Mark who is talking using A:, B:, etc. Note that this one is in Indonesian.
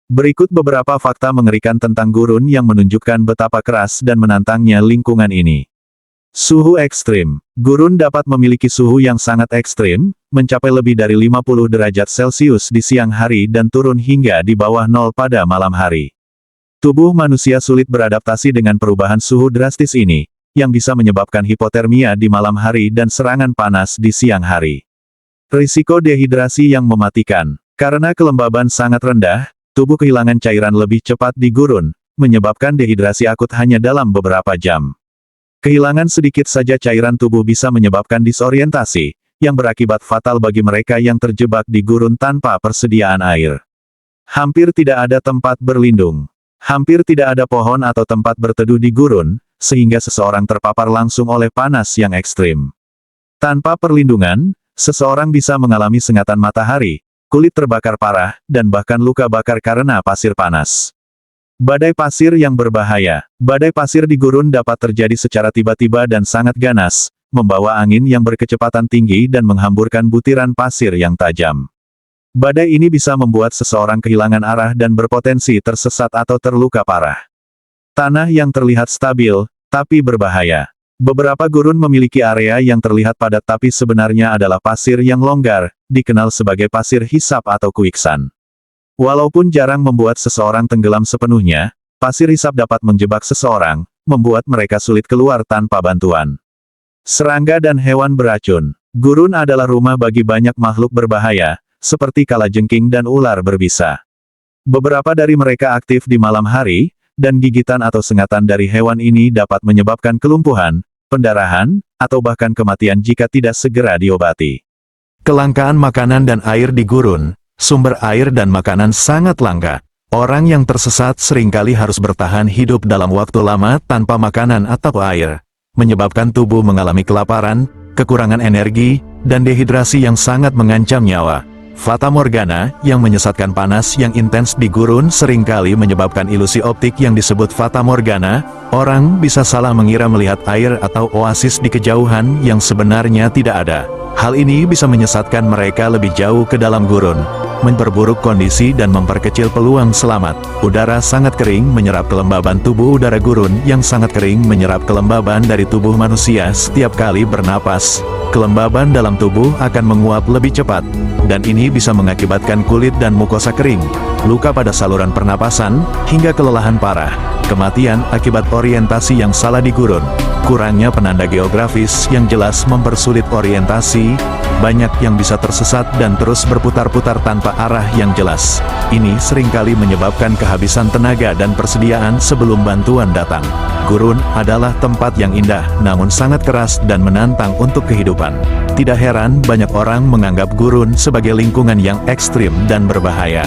A: Berikut beberapa fakta mengerikan tentang gurun yang menunjukkan betapa keras dan menantangnya lingkungan ini. Suhu ekstrim. Gurun dapat memiliki suhu yang sangat ekstrim, mencapai lebih dari 50 derajat Celcius di siang hari dan turun hingga di bawah nol pada malam hari. Tubuh manusia sulit beradaptasi dengan perubahan suhu drastis ini, yang bisa menyebabkan hipotermia di malam hari dan serangan panas di siang hari. Risiko dehidrasi yang mematikan. Karena kelembaban sangat rendah, tubuh kehilangan cairan lebih cepat di gurun, menyebabkan dehidrasi akut hanya dalam beberapa jam. Kehilangan sedikit saja cairan tubuh bisa menyebabkan disorientasi, yang berakibat fatal bagi mereka yang terjebak di gurun tanpa persediaan air. Hampir tidak ada tempat berlindung. Hampir tidak ada pohon atau tempat berteduh di gurun, sehingga seseorang terpapar langsung oleh panas yang ekstrim. Tanpa perlindungan, seseorang bisa mengalami sengatan matahari, kulit terbakar parah, dan bahkan luka bakar karena pasir panas. Badai pasir yang berbahaya. Badai pasir di gurun dapat terjadi secara tiba-tiba dan sangat ganas, membawa angin yang berkecepatan tinggi dan menghamburkan butiran pasir yang tajam. Badai ini bisa membuat seseorang kehilangan arah dan berpotensi tersesat atau terluka parah. Tanah yang terlihat stabil, tapi berbahaya. Beberapa gurun memiliki area yang terlihat padat tapi sebenarnya adalah pasir yang longgar, dikenal sebagai pasir hisap atau quicksand. Walaupun jarang membuat seseorang tenggelam sepenuhnya, pasir hisap dapat menjebak seseorang, membuat mereka sulit keluar tanpa bantuan. Serangga dan hewan beracun. Gurun adalah rumah bagi banyak makhluk berbahaya, seperti kalajengking dan ular berbisa. Beberapa dari mereka aktif di malam hari, dan gigitan atau sengatan dari hewan ini dapat menyebabkan kelumpuhan, pendarahan, atau bahkan kematian jika tidak segera diobati. Kelangkaan makanan dan air di gurun. Sumber air dan makanan sangat langka. Orang yang tersesat seringkali harus bertahan hidup dalam waktu lama tanpa makanan atau air, menyebabkan tubuh mengalami kelaparan, kekurangan energi, dan dehidrasi yang sangat mengancam nyawa. Fata Morgana, yang menyesatkan panas yang intens di gurun seringkali menyebabkan ilusi optik yang disebut Fata Morgana. Orang bisa salah mengira melihat air atau oasis di kejauhan yang sebenarnya tidak ada. Hal ini bisa menyesatkan mereka lebih jauh ke dalam gurun, memperburuk kondisi dan memperkecil peluang selamat. Udara sangat kering menyerap kelembaban tubuh. Udara gurun yang sangat kering menyerap kelembaban dari tubuh manusia setiap kali bernapas. Kelembaban dalam tubuh akan menguap lebih cepat, dan ini bisa mengakibatkan kulit dan mukosa kering, luka pada saluran pernapasan, hingga kelelahan parah. Kematian akibat orientasi yang salah di gurun. Kurangnya penanda geografis yang jelas mempersulit orientasi, banyak yang bisa tersesat dan terus berputar-putar tanpa arah yang jelas. Ini seringkali menyebabkan kehabisan tenaga dan persediaan sebelum bantuan datang. Gurun adalah tempat yang indah, namun sangat keras dan menantang untuk kehidupan. Tidak heran banyak orang menganggap gurun sebagai lingkungan yang ekstrim dan berbahaya.